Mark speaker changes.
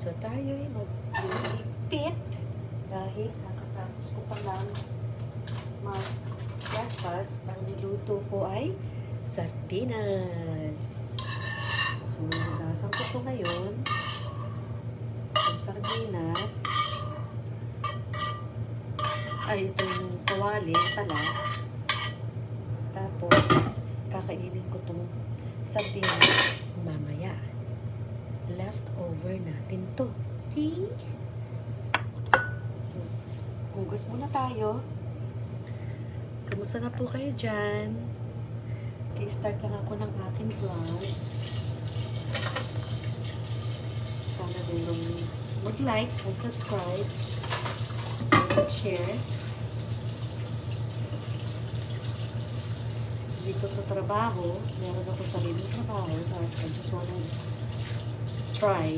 Speaker 1: So tayo'y mag-iipit dahil kakatapos ko pa lang mag-breakfast. Ang niluto ko ay sardinas. So nagasan ko ito ngayon. Yung sardinas ay ito yung kawali pala. Tapos kakainin ko itong sardinas mamaya. Leftover natin to. See? So, hugas muna tayo. Kamusta na po kayo dyan? I-start lang ako ng aking vlog. Sana din mag-like and subscribe and share. Dito sa trabaho, meron ako sariling trabaho. I just wanna try